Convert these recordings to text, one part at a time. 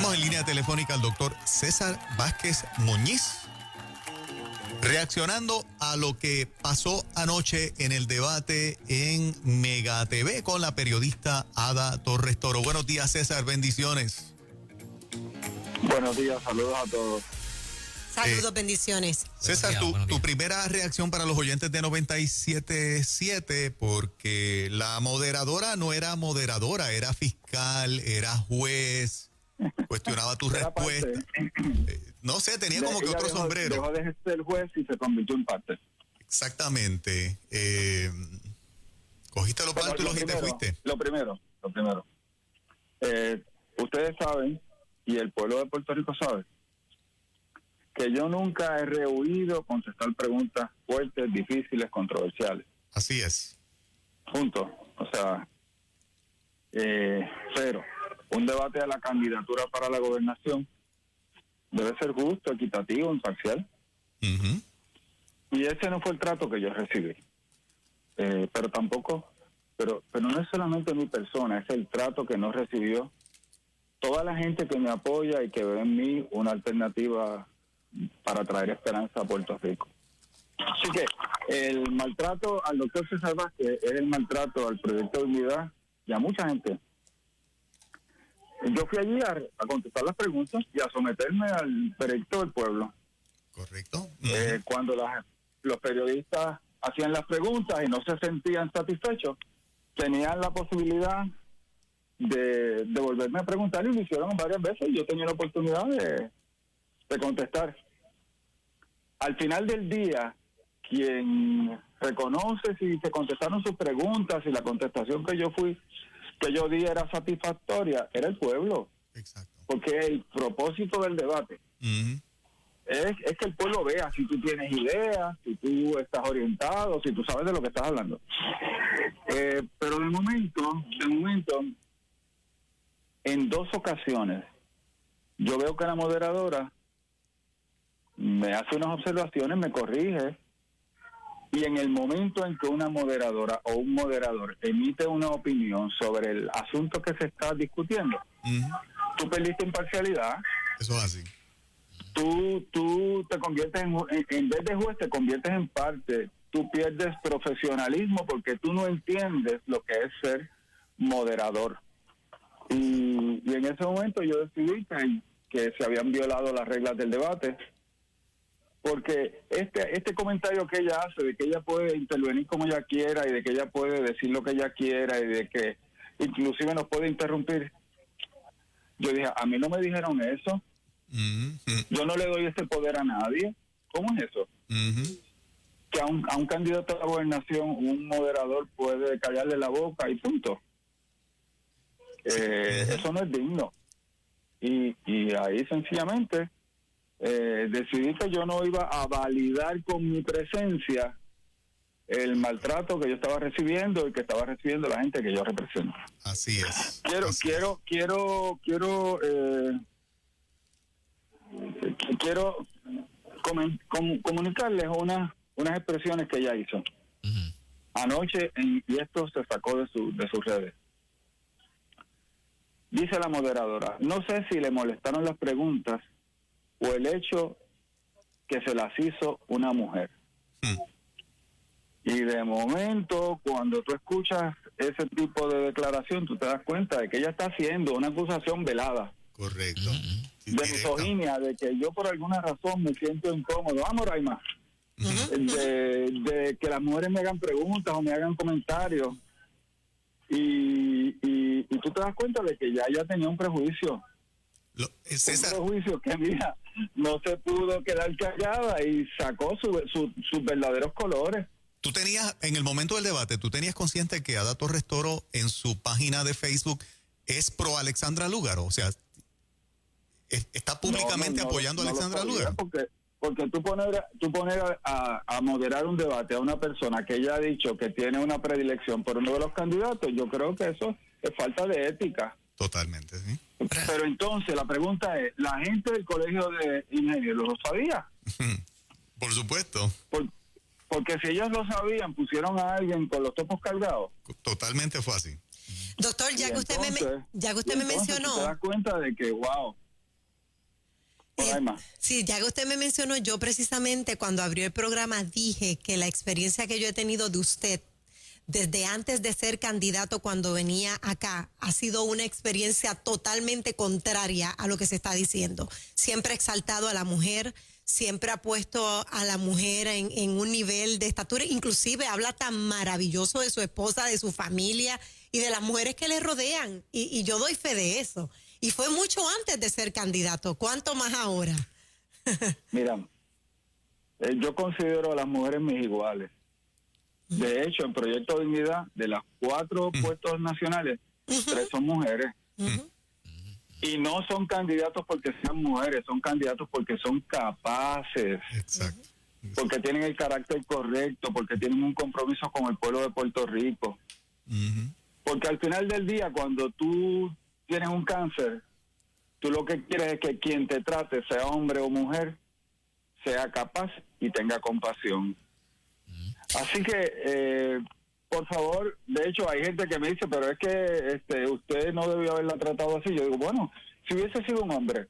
Tenemos en línea telefónica al doctor César Vázquez Muñiz, reaccionando a lo que pasó anoche en el debate en Mega TV con la periodista Ada Torres Toro. Buenos días, César, bendiciones. Buenos días, saludos a todos. Saludos, bendiciones. César, tu primera reacción para los oyentes de 97.7, porque la moderadora no era moderadora, era fiscal, era juez, cuestionaba tu respuesta. No sé, tenía como que otro sombrero. Dejó de ser juez y se convirtió en parte. Exactamente. Cogiste los paltos y te fuiste. Lo primero. Ustedes saben, y el pueblo de Puerto Rico sabe, que yo nunca he rehuido contestar preguntas fuertes, difíciles, controversiales. Así es. Punto. O sea, cero. Un debate a la candidatura para la gobernación debe ser justo, equitativo, imparcial. Uh-huh. Y ese no fue el trato que yo recibí. Pero no es solamente mi persona, es el trato que no recibió toda la gente que me apoya y que ve en mí una alternativa para traer esperanza a Puerto Rico. Así que el maltrato al doctor César Vázquez es el maltrato al proyecto de unidad y a mucha gente. Yo fui allí a contestar las preguntas y a someterme al veredicto del pueblo. Correcto. Cuando los periodistas hacían las preguntas y no se sentían satisfechos, tenían la posibilidad de volverme a preguntar, y lo hicieron varias veces y yo tenía la oportunidad de contestar. Al final del día, quien reconoce si se contestaron sus preguntas, si la contestación que yo di era satisfactoria, era el pueblo. Exacto. Porque el propósito del debate es que el pueblo vea si tú tienes ideas, si tú estás orientado, si tú sabes de lo que estás hablando. Pero de momento, en 2 ocasiones, yo veo que la moderadora me hace unas observaciones, me corrige, y en el momento en que una moderadora o un moderador emite una opinión sobre el asunto que se está discutiendo, tú perdiste imparcialidad. Eso es así. Tú te conviertes en vez de juez, te conviertes en parte. Tú pierdes profesionalismo porque tú no entiendes lo que es ser moderador. Y en ese momento yo decidí que se habían violado las reglas del debate, porque este comentario que ella hace de que ella puede intervenir como ella quiera y de que ella puede decir lo que ella quiera y de que inclusive nos puede interrumpir, yo dije, a mí no me dijeron eso. Yo no le doy ese poder a nadie. ¿Cómo es eso? Que a un candidato a la gobernación un moderador puede callarle la boca y punto. Eso no es digno. Y ahí sencillamente decidí que yo no iba a validar con mi presencia el maltrato que yo estaba recibiendo y que estaba recibiendo la gente que yo represento. Así es. Quiero comunicarles unas expresiones que ella hizo anoche, y esto se sacó de sus redes. Dice la moderadora, no sé si le molestaron las preguntas o el hecho que se las hizo una mujer. Y de momento, cuando tú escuchas ese tipo de declaración, tú te das cuenta de que ella está haciendo una acusación velada. Correcto. De misoginia, de que yo por alguna razón me siento incómodo. Vamos, Raima. De que las mujeres me hagan preguntas o me hagan comentarios. Y tú te das cuenta de que ya ella tenía un prejuicio. César, un prejuicio que, mira, no se pudo quedar callada y sacó sus verdaderos colores. tú tenías, en el momento del debate, tú tenías consciente que Ada Torres Toro en su página de Facebook es pro Alexandra Lúgaro, o sea, está públicamente apoyando a Alexandra Lúgaro. Porque tú poner a moderar un debate a una persona que ya ha dicho que tiene una predilección por uno de los candidatos, yo creo que eso es falta de ética. Totalmente, sí. Pero entonces la pregunta es, ¿la gente del Colegio de Ingenieros lo sabía? Por supuesto. Porque si ellos lo sabían, pusieron a alguien con los topos cargados. Totalmente fue así. Doctor, ya que usted me mencionó. Te das cuenta de que, wow, ¿O hay más? Sí, ya que usted me mencionó, yo precisamente cuando abrió el programa dije que la experiencia que yo he tenido de usted desde antes de ser candidato cuando venía acá ha sido una experiencia totalmente contraria a lo que se está diciendo. Siempre ha exaltado a la mujer, siempre ha puesto a la mujer en un nivel de estatura, inclusive habla tan maravilloso de su esposa, de su familia y de las mujeres que le rodean. Y yo doy fe de eso. Y fue mucho antes de ser candidato. ¿Cuánto más ahora? Mira, yo considero a las mujeres mis iguales. De hecho, en Proyecto Dignidad, de las 4 puestos nacionales, 3 son mujeres. Y no son candidatos porque sean mujeres, son candidatos porque son capaces. Exacto. Porque tienen el carácter correcto, porque tienen un compromiso con el pueblo de Puerto Rico. Porque al final del día, cuando tú tienes un cáncer, tú lo que quieres es que quien te trate, sea hombre o mujer, sea capaz y tenga compasión. Así que, por favor, de hecho hay gente que me dice, pero es que usted no debió haberla tratado así. Yo digo, bueno, si hubiese sido un hombre,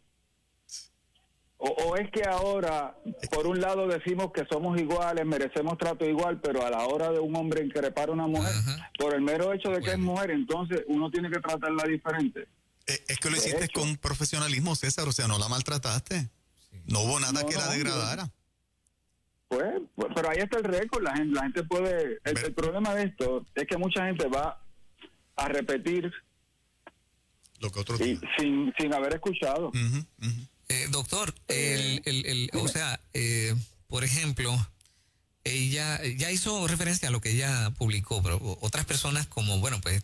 o es que ahora, por un lado decimos que somos iguales, merecemos trato igual, pero a la hora de un hombre increpar a una mujer, por el mero hecho de que es mujer, entonces uno tiene que tratarla diferente. Es que lo hiciste con profesionalismo, César, o sea, no la maltrataste. No hubo nada que la degradara. Pues, pero ahí está el récord, la gente puede... El problema de esto es que mucha gente va a repetir lo que otros sin haber escuchado. Doctor, o sea, por ejemplo, ella ya hizo referencia a lo que ella publicó, pero otras personas como, bueno, pues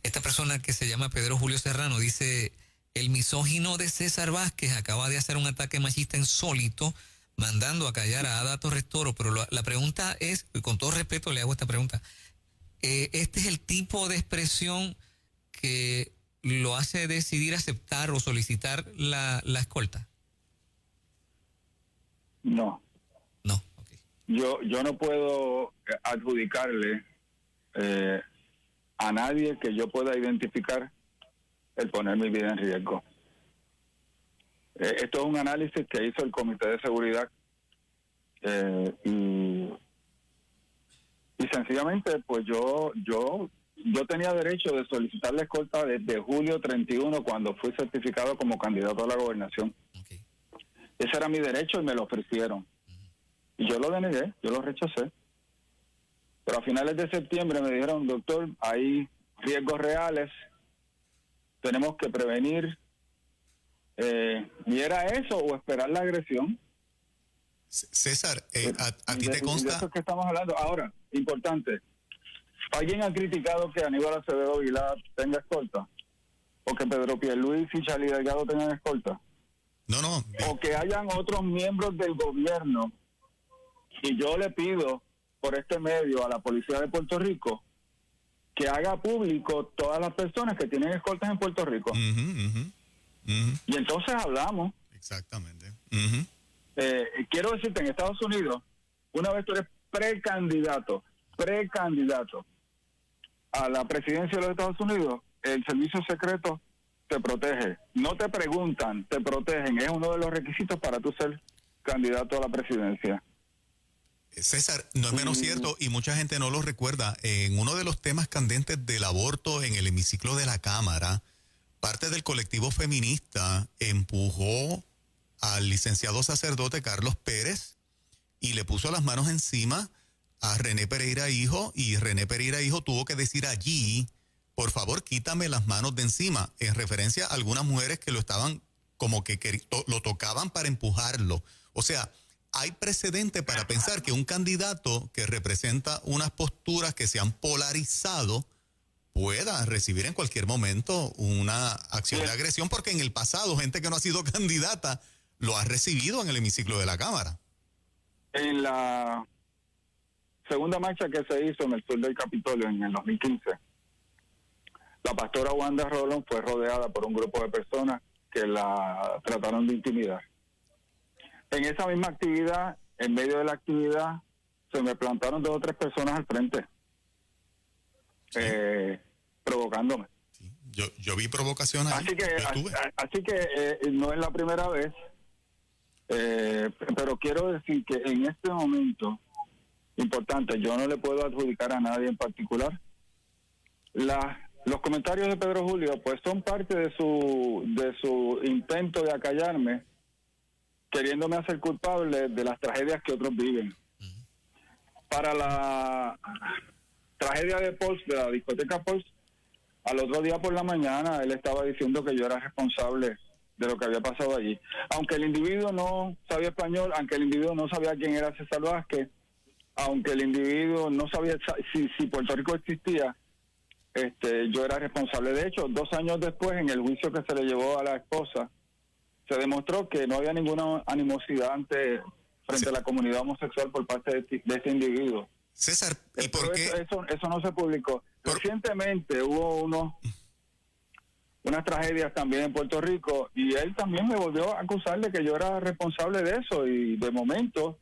esta persona que se llama Pedro Julio Serrano dice: el misógino de César Vázquez acaba de hacer un ataque machista insólito, mandando a callar a Ada Torres Toro. Pero la pregunta es, y con todo respeto le hago esta pregunta, ¿este es el tipo de expresión que lo hace decidir aceptar o solicitar la escolta? No. No, okay. Yo no puedo adjudicarle a nadie que yo pueda identificar el poner mi vida en riesgo. Esto es un análisis que hizo el Comité de Seguridad y sencillamente pues yo tenía derecho de solicitar la escolta desde julio 31 cuando fui certificado como candidato a la gobernación. Okay. Ese era mi derecho y me lo ofrecieron. Y yo lo denegué, yo lo rechacé. Pero a finales de septiembre me dijeron: doctor, hay riesgos reales, tenemos que prevenir. ¿Y era eso o esperar la agresión? César, a ti te consta... De eso es que estamos hablando. Ahora, importante, ¿alguien ha criticado que Aníbal Acevedo Vilá tenga escolta? ¿O que Pedro Pierluisi y Charlie Delgado tengan escolta? No. O que hayan otros miembros del gobierno. Y yo le pido por este medio a la Policía de Puerto Rico que haga público todas las personas que tienen escoltas en Puerto Rico. Y entonces hablamos. Exactamente. Quiero decirte, en Estados Unidos, una vez tú eres precandidato a la presidencia de los Estados Unidos, el servicio secreto te protege. No te preguntan, te protegen. Es uno de los requisitos para tú ser candidato a la presidencia. César, no es menos cierto, y mucha gente no lo recuerda, en uno de los temas candentes del aborto en el hemiciclo de la Cámara, parte del colectivo feminista empujó al licenciado sacerdote Carlos Pérez y le puso las manos encima a René Pereira Hijo, y René Pereira Hijo tuvo que decir allí: por favor, quítame las manos de encima, en referencia a algunas mujeres que lo estaban como que lo tocaban para empujarlo. O sea, hay precedente para pensar que un candidato que representa unas posturas que se han polarizado pueda recibir en cualquier momento una acción de agresión, porque en el pasado gente que no ha sido candidata lo ha recibido en el hemiciclo de la Cámara. En la segunda marcha que se hizo en el sur del Capitolio en el 2015, la pastora Wanda Rolón fue rodeada por un grupo de personas que la trataron de intimidar. En esa misma actividad, en medio de la actividad, se me plantaron 2 o 3 personas al frente, provocándome. Sí, Yo vi provocación ahí. Así que no es la primera vez, pero quiero decir que en este momento, importante, yo no le puedo adjudicar a nadie en particular. Los comentarios de Pedro Julio pues son parte de su intento de acallarme, queriéndome hacer culpable de las tragedias que otros viven. Para la tragedia de Pulse, de la discoteca Pulse, al otro día por la mañana él estaba diciendo que yo era responsable de lo que había pasado allí. Aunque el individuo no sabía español, aunque el individuo no sabía quién era César Vázquez, aunque el individuo no sabía si Puerto Rico existía, yo era responsable. De hecho, 2 años después, en el juicio que se le llevó a la esposa, se demostró que no había ninguna animosidad frente a la comunidad homosexual por parte de este individuo. César, ¿y por qué? Eso no se publicó. Recientemente hubo unas tragedias también en Puerto Rico y él también me volvió a acusar de que yo era responsable de eso, y de momento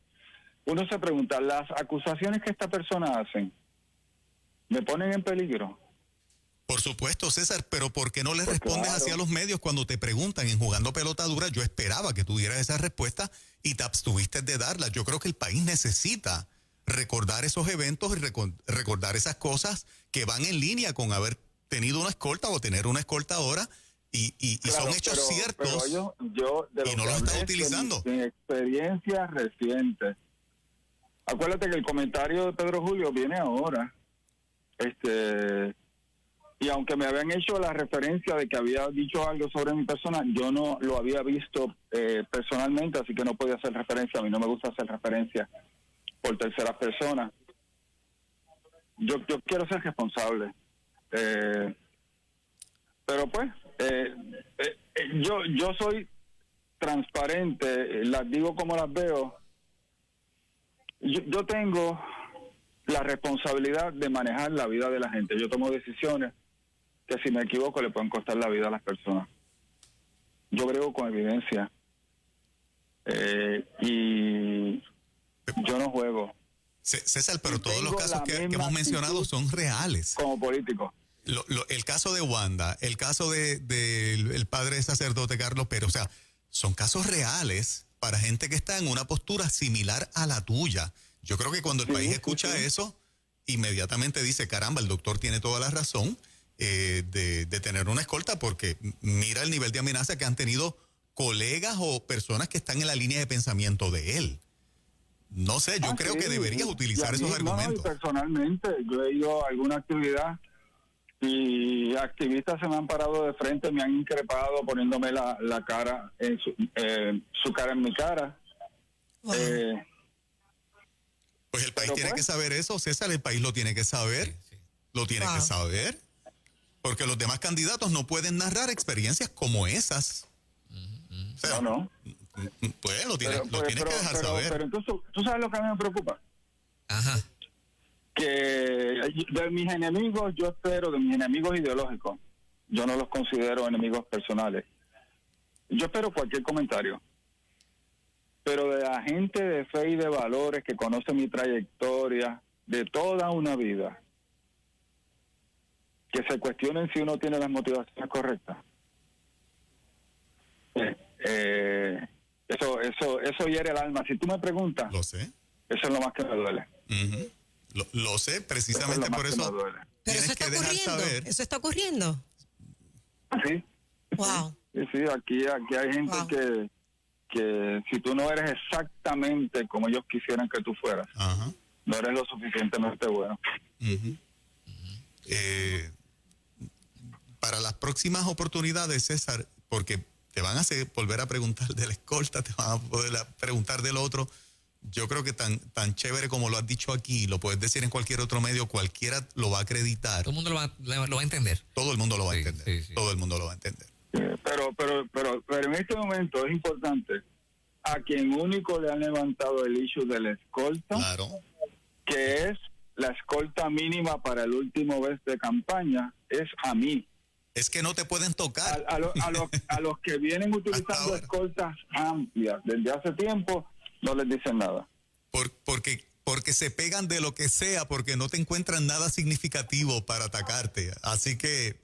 uno se pregunta, ¿las acusaciones que esta persona hacen me ponen en peligro? Por supuesto, César, pero ¿por qué no le Pues respondes claro. así a los medios cuando te preguntan en Jugando Pelota Dura? Yo esperaba que tuvieras esa respuesta y te abstuviste de darla. Yo creo que el país necesita recordar esos eventos y recordar esas cosas que van en línea con haber tenido una escolta o tener una escolta ahora, y Claro, son hechos ciertos, pero yo de y no los estás utilizando. Mi experiencia reciente. Acuérdate que el comentario de Pedro Julio viene ahora. Y aunque me habían hecho la referencia de que había dicho algo sobre mi persona, yo no lo había visto personalmente, así que no podía hacer referencia. A mí no me gusta hacer referencia por terceras personas. Yo quiero ser responsable. Pero pues, yo soy transparente, las digo como las veo. Yo tengo la responsabilidad de manejar la vida de la gente. Yo tomo decisiones que, si me equivoco, le pueden costar la vida a las personas. Yo creo con evidencia. Y yo no juego. César, pero Y todos los tengo casos la que misma hemos mencionado actitud son reales. como político. El caso de Wanda, el caso del padre sacerdote Carlos Pérez, o sea, son casos reales para gente que está en una postura similar a la tuya. Yo creo que cuando el país escucha eso, inmediatamente dice, caramba, el doctor tiene toda la razón de tener una escolta, porque mira el nivel de amenaza que han tenido colegas o personas que están en la línea de pensamiento de él. No sé, yo creo que deberías utilizar esos argumentos. No, personalmente, yo he ido a alguna actividad y activistas se me han parado de frente, me han increpado poniéndome la cara, su cara en mi cara. Wow. Pues el país pero tiene pues, que saber eso, César, el país lo tiene que saber, lo tiene que saber, porque los demás candidatos no pueden narrar experiencias como esas. O sea, no. Pues lo tienes que dejar saber. Pero entonces, ¿tú sabes lo que a mí me preocupa? Ajá. Que de mis enemigos, yo espero, de mis enemigos ideológicos, yo no los considero enemigos personales, yo espero cualquier comentario, pero de la gente de fe y de valores que conoce mi trayectoria de toda una vida, que se cuestionen si uno tiene las motivaciones correctas. Eso hiere el alma. Si tú me preguntas, Lo sé. eso es lo más que me duele. Uh-huh. Lo sé, precisamente por eso. Pero Tienes eso está que dejar ocurriendo. saber. Eso está ocurriendo. Sí. Wow. Sí, aquí hay gente Wow. que si tú no eres exactamente como ellos quisieran que tú fueras, Ajá. no eres lo suficientemente bueno. Uh-huh. Para las próximas oportunidades, César, porque te van a volver a preguntar de la escolta, te van a poder preguntar del otro. Yo creo que tan chévere como lo has dicho aquí, lo puedes decir en cualquier otro medio, cualquiera lo va a acreditar. Todo el mundo lo va a entender. Todo el mundo lo va a Sí, entender. sí. Todo el mundo lo va a entender. Pero en este momento es importante, a quien único le han levantado el issue de la escolta, Claro. que es la escolta mínima para el último vez de campaña, es a mí. Es que no te pueden tocar. A los que vienen Hasta utilizando ahora. escoltas amplias desde hace tiempo, no les dicen nada. Porque porque se pegan de lo que sea, porque no te encuentran nada significativo para atacarte. Así que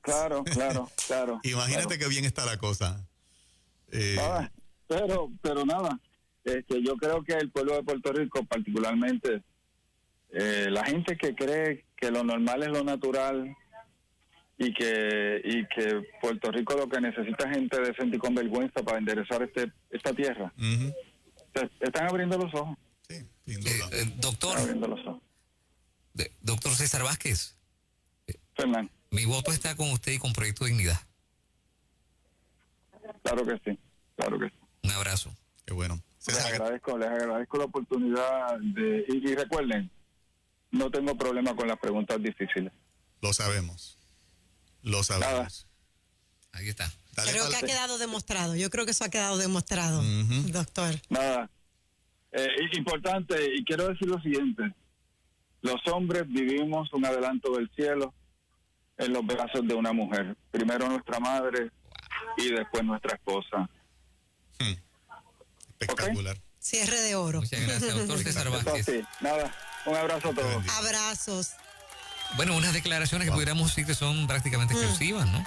Claro. imagínate qué bien está la cosa. Pero nada, yo creo que el pueblo de Puerto Rico, particularmente la gente que cree que lo normal es lo natural y que Puerto Rico lo que necesita es gente decente y con vergüenza para enderezar esta tierra, Ujú. están abriendo los ojos. Sí, sin duda. Doctor, Están abriendo los ojos. doctor César Vázquez, Fernán, mi voto está con usted y con Proyecto Dignidad. claro que sí. Un abrazo. Qué bueno. Les César, agradezco la oportunidad y recuerden, no tengo problema con las preguntas difíciles. lo sabemos. Lo sabemos. Ahí está. Dale Creo que ha pa'lante. quedado demostrado. Yo creo que eso ha quedado demostrado, Ujú. doctor. Nada. Importante, y quiero decir lo siguiente. Los hombres vivimos un adelanto del cielo en los brazos de una mujer. Primero nuestra madre y después nuestra esposa. Espectacular. Cierre de oro. Muchas gracias, doctor César Eso Vázquez. sí, nada. Un abrazo a todos. Abrazos. Bueno, unas declaraciones que pudiéramos decir que son prácticamente exclusivas, ¿no?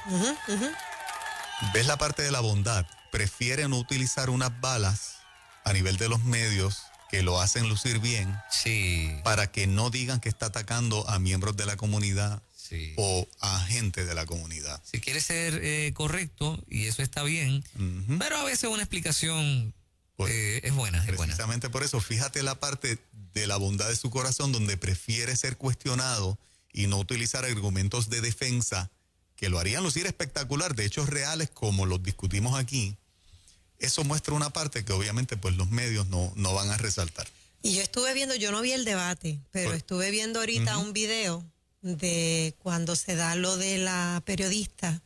¿Ves la parte de la bondad? Prefiere no utilizar unas balas a nivel de los medios que lo hacen lucir bien Sí, para que no digan que está atacando a miembros de la comunidad sí. o a gente de la comunidad. Si quiere ser correcto, y eso está bien, Ujú. pero a veces una explicación Pues, es buena, es buena. Precisamente por eso, fíjate la parte de la bondad de su corazón donde prefiere ser cuestionado y no utilizar argumentos de defensa que lo harían lucir espectacular, de hechos reales como los discutimos aquí. Eso muestra una parte que obviamente pues los medios no van a resaltar. Y yo estuve viendo, yo no vi el debate, pero Pues, estuve viendo ahorita un video de cuando se da lo de la periodista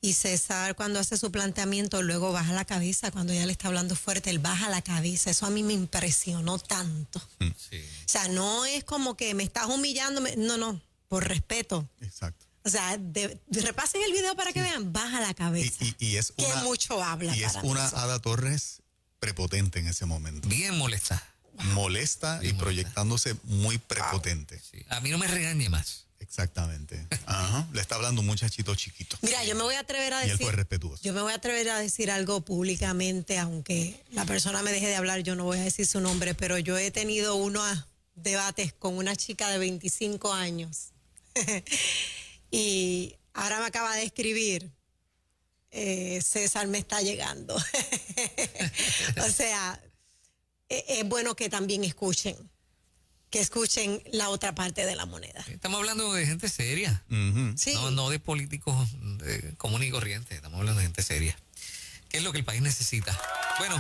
y César cuando hace su planteamiento luego baja la cabeza, cuando ella le está hablando fuerte, él baja la cabeza. Eso a mí me impresionó tanto. Sí. O sea, no es como que me estás humillando, no, por respeto. Exacto. O sea, repasen el video para que vean, baja la cabeza. Y es que una, mucho habla. y es para una eso. Ada Torres prepotente en ese momento. Bien molesta. Molesta y Bien molesta. proyectándose muy prepotente. Sí. A mí no me regañe más. Exactamente. Ajá. Le está hablando un muchachito chiquito. Mira, yo me voy a atrever a Y él decir. fue respetuoso. Yo me voy a atrever a decir algo públicamente, aunque la persona me deje de hablar, yo no voy a decir su nombre, pero yo he tenido unos debates con una chica de 25 años. Y ahora me acaba de escribir, César me está llegando. O sea, es bueno que también escuchen la otra parte de la moneda. Estamos hablando de gente seria. Ujú. Sí. No de políticos comunes y corrientes. Estamos hablando de gente seria. ¿Qué es lo que el país necesita? Bueno,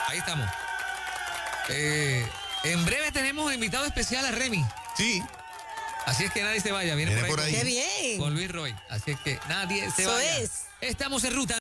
ahí estamos. En breve tenemos invitado especial a Remy. Sí, Así es que nadie se vaya. Viene Viene por por ahí. ¡Qué bien! con Luis Roy. Así es que nadie se Eso vaya. es. Estamos en ruta.